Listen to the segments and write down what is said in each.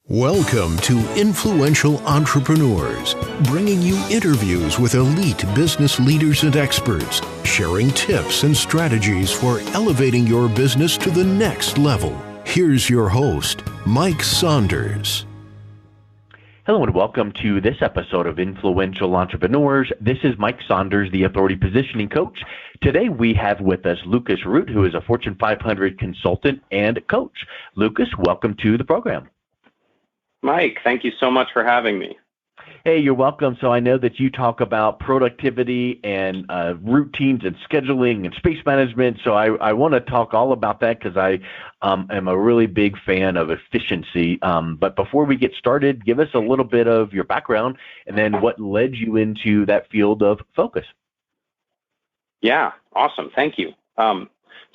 Welcome to Influential Entrepreneurs, bringing you interviews with elite business leaders and experts, sharing tips and strategies for elevating your business to the next level. Here's your host, Mike Saunders. Hello and welcome to this episode of Influential Entrepreneurs. This is Mike Saunders, the Authority Positioning Coach. Today we have with us Lucas Root, who is a Fortune 500 consultant and coach. Lucas, welcome to the program. Mike, thank you so much for having me. Hey, you're welcome. So I know that you talk about productivity and routines and scheduling and space management. So I want to talk all about that because I am a really big fan of efficiency. But before we get started, give us a little bit of your background and then what led you into that field of focus. Yeah, awesome. Thank you. So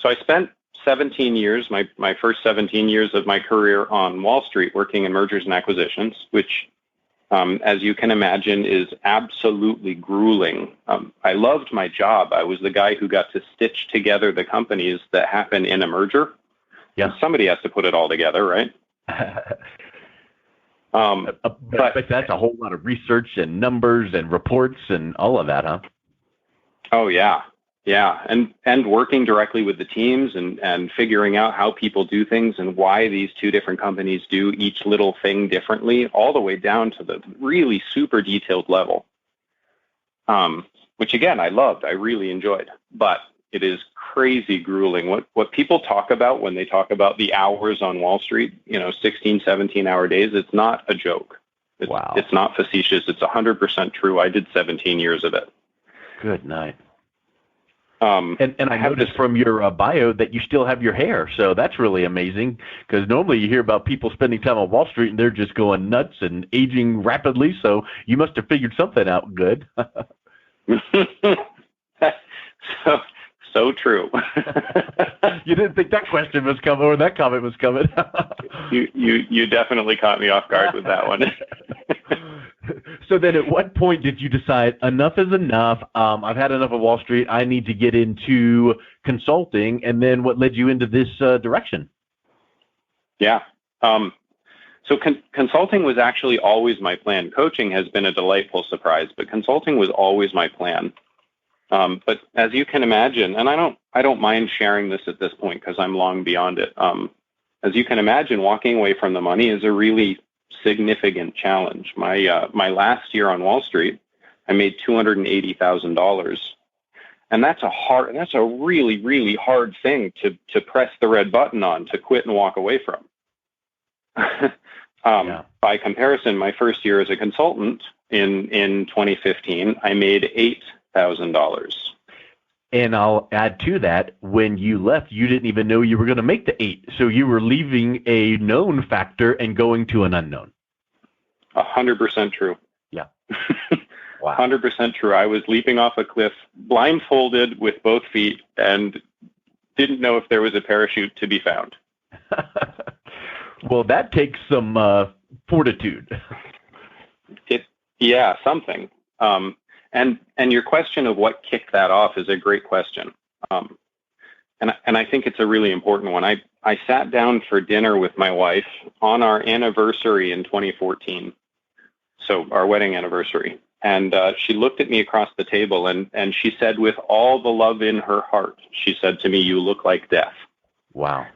I spent 17 years, my first 17 years of my career on Wall Street working in mergers and acquisitions, which, as you can imagine, is absolutely grueling. I loved my job. I was the guy who got to stitch together the companies that happen in a merger. Yeah. Somebody has to put it all together, right? But that's a whole lot of research and numbers and reports and all of that, huh? Oh, yeah. Yeah, and working directly with the teams and figuring out how people do things and why these two different companies do each little thing differently, all the way down to the really super detailed level, which, again, I loved. I really enjoyed. But it is crazy grueling. What people talk about when they talk about the hours on Wall Street, 16, 17-hour days, it's not a joke. Wow. It's not facetious. It's 100% true. I did 17 years of it. Good night. And I noticed from your bio that you still have your hair, so that's really amazing because normally you hear about people spending time on Wall Street and they're just going nuts and aging rapidly, so you must have figured something out good. So true. You didn't think that question was coming or that comment was coming. You definitely caught me off guard with that one. So then at what point did you decide enough is enough? I've had enough of Wall Street. I need to get into consulting. And then what led you into this direction? Yeah. So consulting was actually always my plan. Coaching has been a delightful surprise, but consulting was always my plan. But as you can imagine, and I don't mind sharing this at this point because I'm long beyond it. As you can imagine, walking away from the money is a really significant challenge. My last year on Wall Street, I made $280,000, and that's a really, really hard thing to press the red button on, to quit and walk away from. By comparison, my first year as a consultant in 2015, I made $8,000. And I'll add to that, when you left, you didn't even know you were going to make the 8. So you were leaving a known factor and going to an unknown. 100% true. Yeah. Wow. 100% true. I was leaping off a cliff, blindfolded with both feet, and didn't know if there was a parachute to be found. Well, that takes some fortitude. Something. And your question of what kicked that off is a great question. And I think it's a really important one. I sat down for dinner with my wife on our anniversary in 2014, so our wedding anniversary. And she looked at me across the table and she said, with all the love in her heart, she said to me, "You look like death." Wow.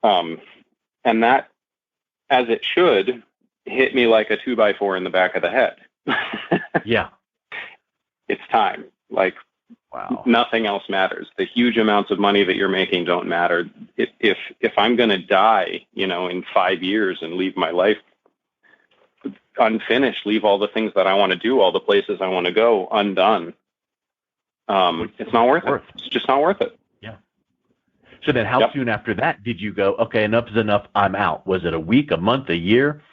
And that, as it should, hit me like a 2x4 in the back of the head. Yeah. It's time. Like, wow. Nothing else matters. The huge amounts of money that you're making don't matter. If I'm going to die, in 5 years and leave my life unfinished, leave all the things that I want to do, all the places I want to go undone, it's not worth it. It's just not worth it. Yeah. So then how soon after that did you go, okay, enough is enough, I'm out? Was it a week, a month, a year?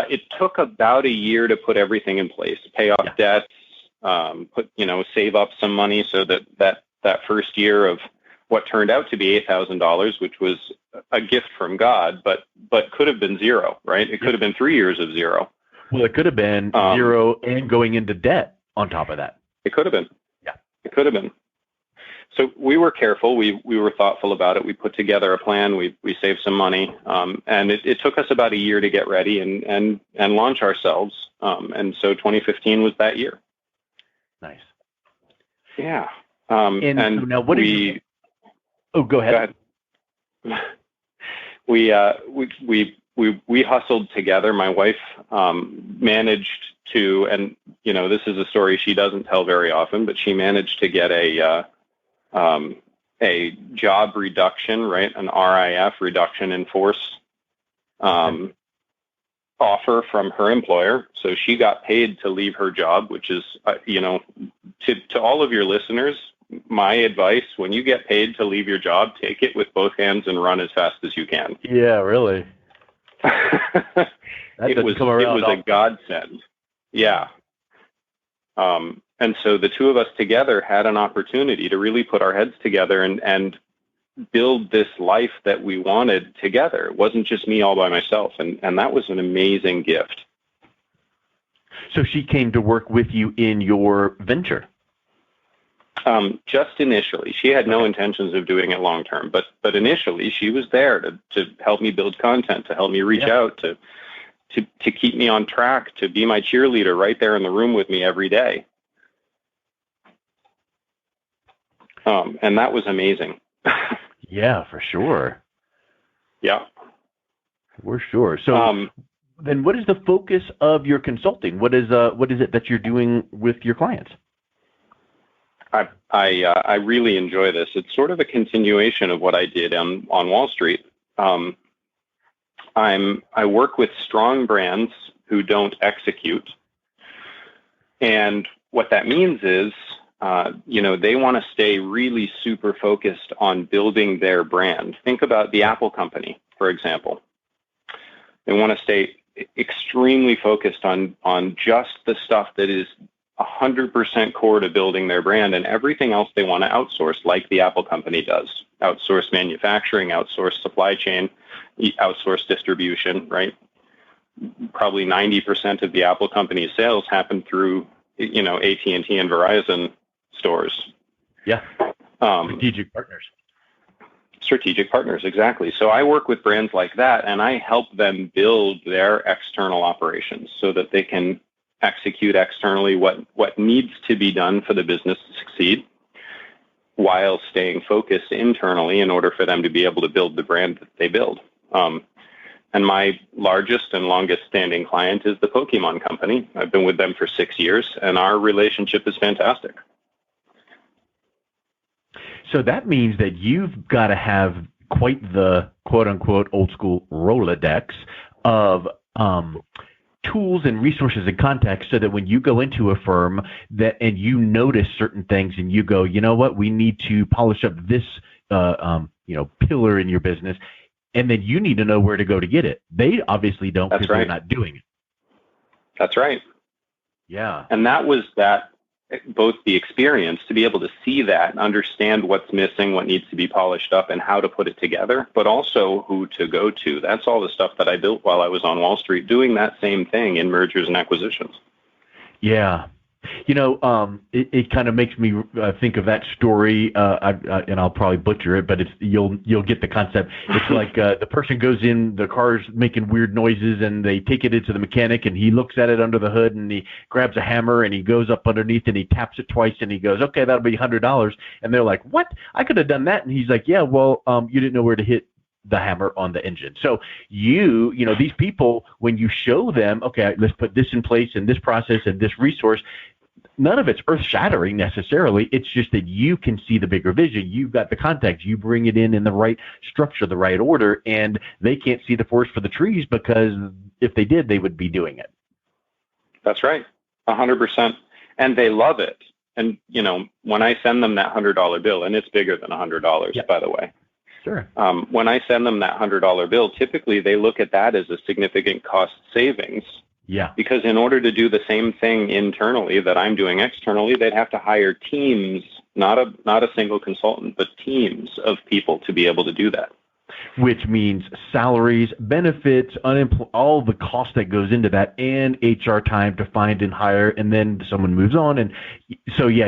It took about a year to put everything in place, pay off debts, save up some money so that first year of what turned out to be $8,000, which was a gift from God, but could have been zero, right? It could have been 3 years of zero. Well, it could have been zero and going into debt on top of that. It could have been. Yeah. It could have been. So we were careful. We were thoughtful about it. We put together a plan. We saved some money, and it took us about a year to get ready and launch ourselves. And so 2015 was that year. Nice. Yeah. And so now, what is you? Oh, go ahead. We hustled together. My wife managed to, and this is a story she doesn't tell very often, but she managed to get a job reduction, right? An RIF, reduction in force, offer from her employer. So she got paid to leave her job, which is, to all of your listeners, my advice: when you get paid to leave your job, take it with both hands and run as fast as you can. Yeah, really. It was a godsend. Yeah. And so the two of us together had an opportunity to really put our heads together and build this life that we wanted together. It wasn't just me all by myself. And that was an amazing gift. So she came to work with you in your venture? Just initially. She had no intentions of doing it long term, but initially she was there to help me build content, to help me reach out, to keep me on track, to be my cheerleader right there in the room with me every day. And that was amazing. Yeah, for sure. Yeah. For sure. So then what is the focus of your consulting? What is it that you're doing with your clients? I really enjoy this. It's sort of a continuation of what I did on Wall Street. I work with strong brands who don't execute. And what that means is, they want to stay really super focused on building their brand. Think about the Apple company, for example. They want to stay extremely focused on just the stuff that is 100% core to building their brand, and everything else they want to outsource, like the Apple company does. Outsource manufacturing, outsource supply chain, outsource distribution, right? Probably 90% of the Apple company's sales happen through, AT&T and Verizon stores. Yeah. Strategic partners, exactly. So I work with brands like that, and I help them build their external operations so that they can execute externally what needs to be done for the business to succeed, while staying focused internally in order for them to be able to build the brand that they build. And my largest and longest standing client is the Pokemon company. I've been with them for 6 years, and our relationship is fantastic. So that means that you've got to have quite the quote-unquote old school Rolodex of tools and resources and contacts, so that when you go into a firm and you notice certain things and you go, you know what, we need to polish up this pillar in your business, and then you need to know where to go to get it. They obviously don't, because they're not doing it. That's right. Yeah. And that was both the experience to be able to see that and understand what's missing, what needs to be polished up, and how to put it together, but also who to go to. That's all the stuff that I built while I was on Wall Street, doing that same thing in mergers and acquisitions. Yeah. It kind of makes me think of that story, and I'll probably butcher it, but you'll get the concept. It's like the person goes in, the car's making weird noises, and they take it into the mechanic, and he looks at it under the hood, and he grabs a hammer, and he goes up underneath, and he taps it twice, and he goes, okay, that'll be $100. And they're like, what? I could have done that. And he's like, yeah, well, you didn't know where to hit the hammer on the engine. So these people, when you show them, okay, let's put this in place and this process and this resource, none of it's earth-shattering necessarily. It's just that you can see the bigger vision. You've got the contacts. You bring it in the right structure, the right order, and they can't see the forest for the trees, because if they did, they would be doing it. That's right. 100%. And they love it. And, when I send them that $100 bill, and it's bigger than $100, by the way. Sure. When I send them that $100 bill, typically they look at that as a significant cost savings. Yeah. Because in order to do the same thing internally that I'm doing externally, they'd have to hire teams, not a single consultant, but teams of people to be able to do that. which means salaries, benefits, all the cost that goes into that, and HR time to find and hire, and then someone moves on. And so, yeah,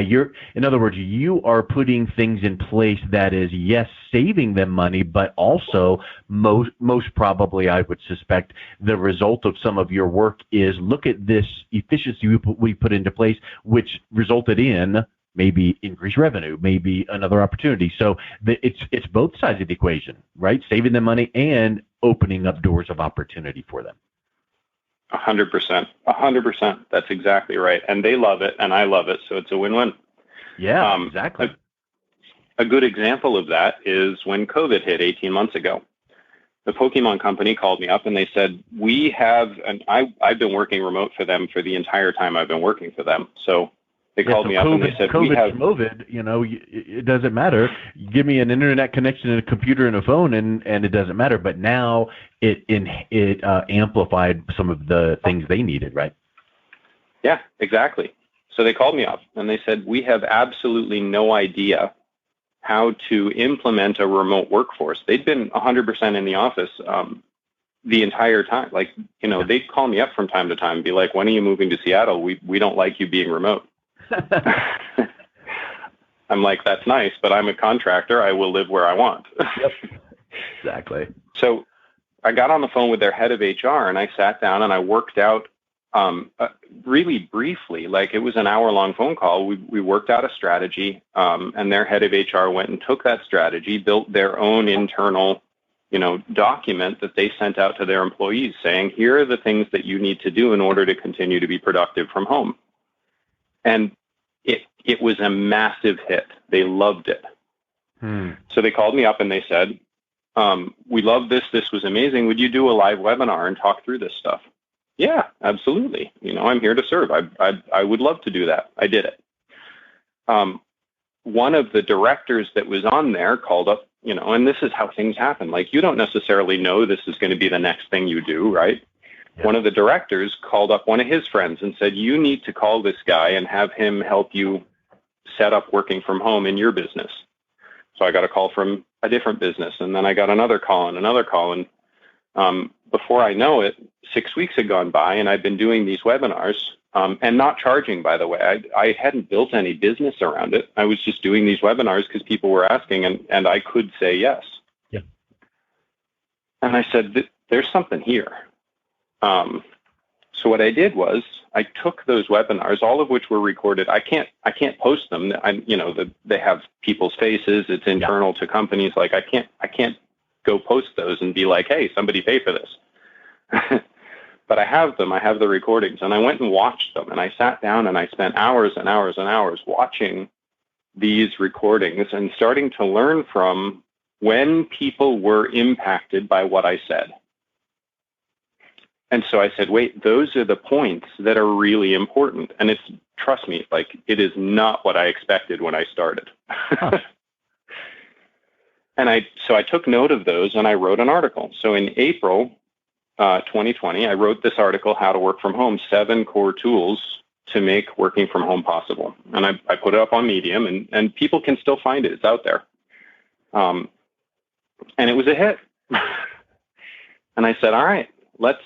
in other words, you are putting things in place that is, yes, saving them money, but also most probably, I would suspect, the result of some of your work is look at this efficiency we put into place, which resulted in maybe increased revenue, maybe another opportunity. So it's both sides of the equation, right? Saving them money and opening up doors of opportunity for them. 100%. 100%. That's exactly right. And they love it, and I love it, so it's a win-win. Yeah, exactly. A good example of that is when COVID hit 18 months ago. The Pokemon company called me up and they said, we have, and I've been working remote for them for the entire time I've been working for them. So they called me up and they said, COVID, it doesn't matter. Give me an internet connection and a computer and a phone, and it doesn't matter. But now it amplified some of the things they needed, right? Yeah, exactly. So they called me up and they said, we have absolutely no idea how to implement a remote workforce. They'd been 100% in the office the entire time. Like, they'd call me up from time to time and be like, when are you moving to Seattle? We don't like you being remote. I'm like, that's nice, but I'm a contractor. I will live where I want. Yep. Exactly. So I got on the phone with their head of HR and I sat down and I worked out really briefly, like it was an hour-long phone call. We worked out a strategy, and their head of HR went and took that strategy, built their own internal, document that they sent out to their employees saying, here are the things that you need to do in order to continue to be productive from home. And it was a massive hit. They loved it. So they called me up and they said, we love this. This was amazing. Would you do a live webinar and talk through this stuff? Yeah, absolutely. I'm here to serve. I would love to do that. I did it. One of the directors that was on there called up, and this is how things happen. Like, you don't necessarily know this is going to be the next thing you do, right? Yeah. One of the directors called up one of his friends and said, you need to call this guy and have him help you set up working from home in your business. So I got a call from a different business, and then I got another call. And before I know it, 6 weeks had gone by, and I've been doing these webinars and not charging, by the way. I hadn't built any business around it. I was just doing these webinars because people were asking, and I could say yes. Yeah. And I said, there's something here. So what I did was I took those webinars, all of which were recorded. I can't post them. They have people's faces. It's internal to companies. Like, I can't go post those and be like, hey, somebody pay for this. But I have them. I have the recordings, and I went and watched them, and I sat down and I spent hours and hours and hours watching these recordings and starting to learn from when people were impacted by what I said. And so I said, wait, those are the points that are really important. And trust me, like, it is not what I expected when I started. Huh. And so I took note of those and I wrote an article. So in April 2020, I wrote this article, How to Work from Home, 7 Core Tools to Make Working from Home Possible. And I put it up on Medium, and people can still find it. It's out there. And it was a hit. And I said, all right, let's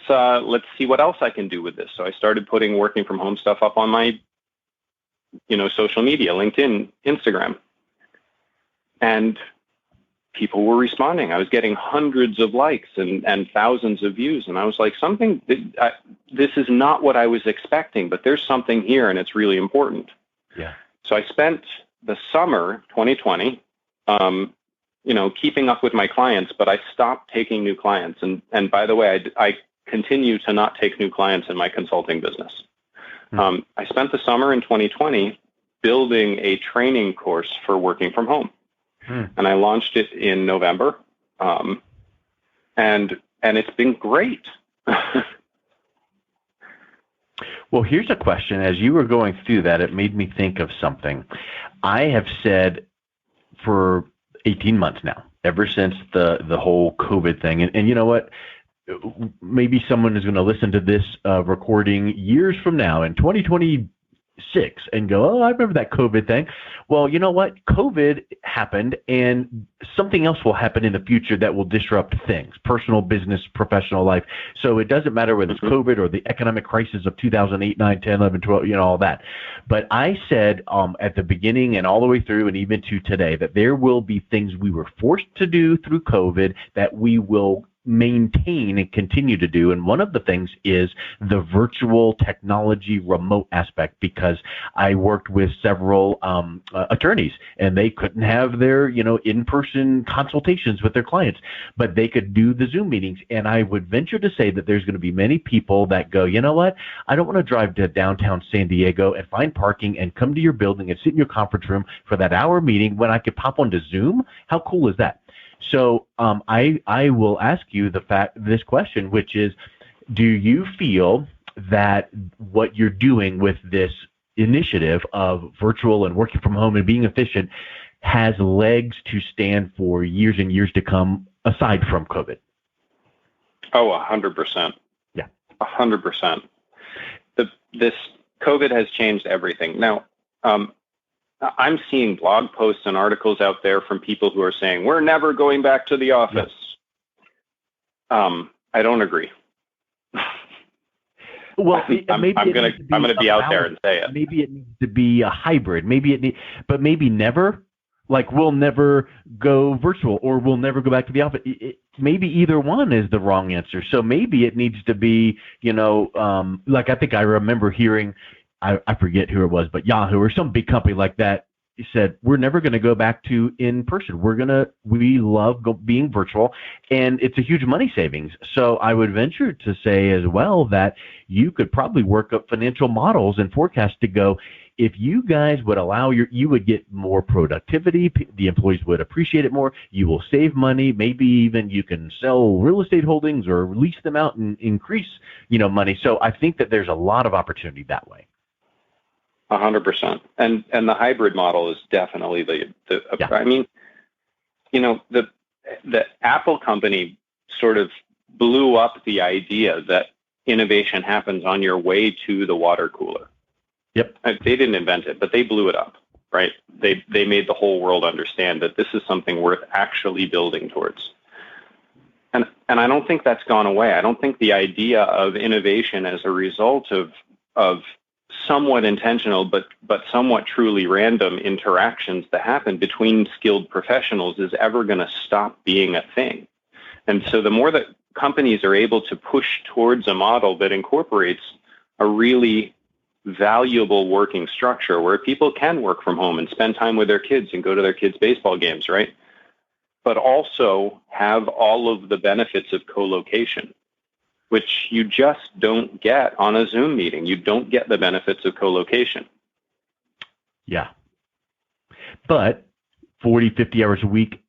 see what else I can do with this. So I started putting working from home stuff up on my, social media, LinkedIn, Instagram. And people were responding. I was getting hundreds of likes and thousands of views. And I was like, this is not what I was expecting, but there's something here and it's really important. Yeah. So I spent the summer 2020, keeping up with my clients, but I stopped taking new clients. And by the way, I continue to not take new clients in my consulting business. I spent the summer in 2020 building a training course for working from home. And I launched it in November, and it's been great. Well, here's a question. As you were going through that, it made me think of something. I have said for 18 months now, ever since the whole COVID thing, and you know what? Maybe someone is going to listen to this recording years from now in 2025, six and go, oh, I remember that COVID thing. Well, you know what? COVID happened, and something else will happen in the future that will disrupt things, personal, business, professional life. So it doesn't matter whether it's COVID or the economic crisis of 2008, 9, 10, 11, 12, all that. But I said at the beginning and all the way through and even to today that there will be things we were forced to do through COVID that we will maintain and continue to do. And one of the things is the virtual technology remote aspect, because I worked with several attorneys, and they couldn't have their, in-person consultations with their clients, but they could do the Zoom meetings. And I would venture to say that there's going to be many people that go, you know what? I don't want to drive to downtown San Diego and find parking and come to your building and sit in your conference room for that hour meeting when I could pop onto Zoom. How cool is that? So I will ask you this question, which is, do you feel that what you're doing with this initiative of virtual and working from home and being efficient has legs to stand for years and years to come aside from COVID? Oh, 100%. Yeah. 100%. This COVID has changed everything. Now, I'm seeing blog posts and articles out there from people who are saying, we're never going back to the office. Yes. I don't agree. Well, I'm going to be out there and say it. Maybe it needs to be a hybrid. But maybe never. Like, we'll never go virtual, or we'll never go back to the office. Maybe either one is the wrong answer. So maybe it needs to be, like I think I remember hearing, I forget who it was, but Yahoo or some big company like that said, we're never going to go back to in person. We love being virtual, and it's a huge money savings. So I would venture to say as well that you could probably work up financial models and forecasts to go, if you guys would allow you would get more productivity, the employees would appreciate it more, you will save money, maybe even you can sell real estate holdings or lease them out and increase, money. So I think that there's a lot of opportunity that way. 100%. And the hybrid model is definitely yeah. I mean, the Apple company sort of blew up the idea that innovation happens on your way to the water cooler. Yep. They didn't invent it, but they blew it up, right? They made the whole world understand that this is something worth actually building towards. And I don't think that's gone away. I don't think the idea of innovation as a result of somewhat intentional but somewhat truly random interactions that happen between skilled professionals is ever going to stop being a thing. And so the more that companies are able to push towards a model that incorporates a really valuable working structure where people can work from home and spend time with their kids and go to their kids' baseball games, right? But also have all of the benefits of co-location, which you just don't get on a Zoom meeting. You don't get the benefits of co-location. Yeah. But 40, 50 hours a week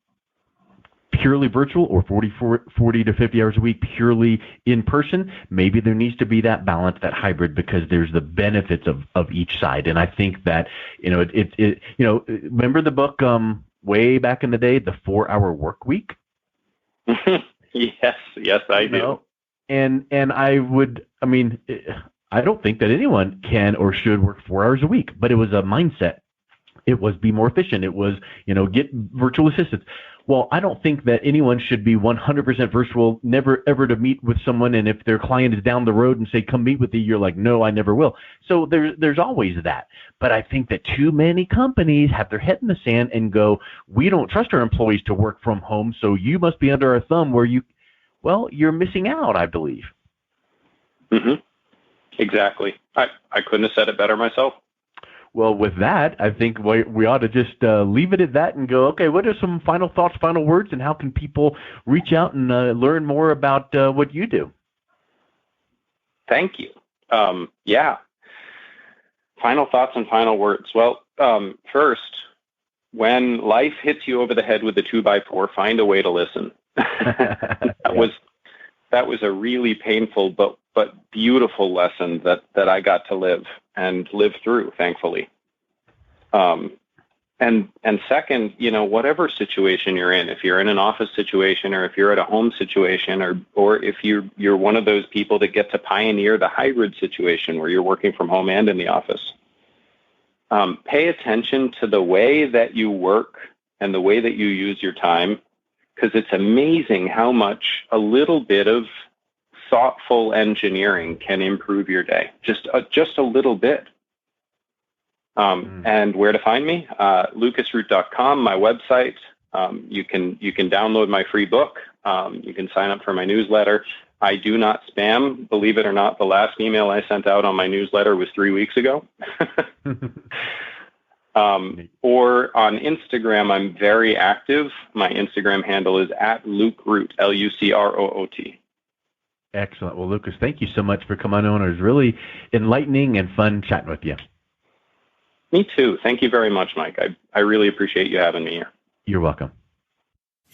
purely virtual, or 40 to 50 hours a week purely in person, maybe there needs to be that balance, that hybrid, because there's the benefits of each side. And I think that, remember the book way back in the day, The 4-Hour Work Week? Yes, I do. And I don't think that anyone can or should work 4 hours a week, but it was a mindset. It was be more efficient. It was, get virtual assistants. Well, I don't think that anyone should be 100% virtual, never ever to meet with someone. And if their client is down the road and say, come meet with you, you're like, no, I never will. So there's always that. But I think that too many companies have their head in the sand and go, we don't trust our employees to work from home, so you must be under our thumb where you're missing out, I believe. Mm-hmm. Exactly. I couldn't have said it better myself. Well, with that, I think we ought to just leave it at that and go, okay, what are some final thoughts, final words, and how can people reach out and learn more about what you do? Thank you. Yeah. Final thoughts and final words. Well, first, when life hits you over the head with a 2x4, find a way to listen. That was a really painful but beautiful lesson that I got to live through, thankfully. And second, whatever situation you're in, if you're in an office situation or if you're at a home situation or if you're one of those people that get to pioneer the hybrid situation where you're working from home and in the office, Pay attention to the way that you work and the way that you use your time, because it's amazing how much a little bit of thoughtful engineering can improve your day. Just a little bit. And where to find me? lucasroot.com, my website. You can download my free book. You can sign up for my newsletter. I do not spam. Believe it or not, the last email I sent out on my newsletter was 3 weeks ago. Or on Instagram, I'm very active. My Instagram handle is @LukeRoot, LuCroot. Excellent. Well, Lucas, thank you so much for coming on. It was really enlightening and fun chatting with you. Me too. Thank you very much, Mike. I really appreciate you having me here. You're welcome.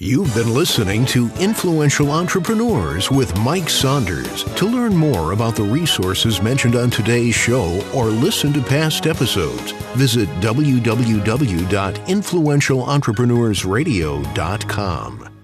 You've been listening to Influential Entrepreneurs with Mike Saunders. To learn more about the resources mentioned on today's show or listen to past episodes, visit www.influentialentrepreneursradio.com.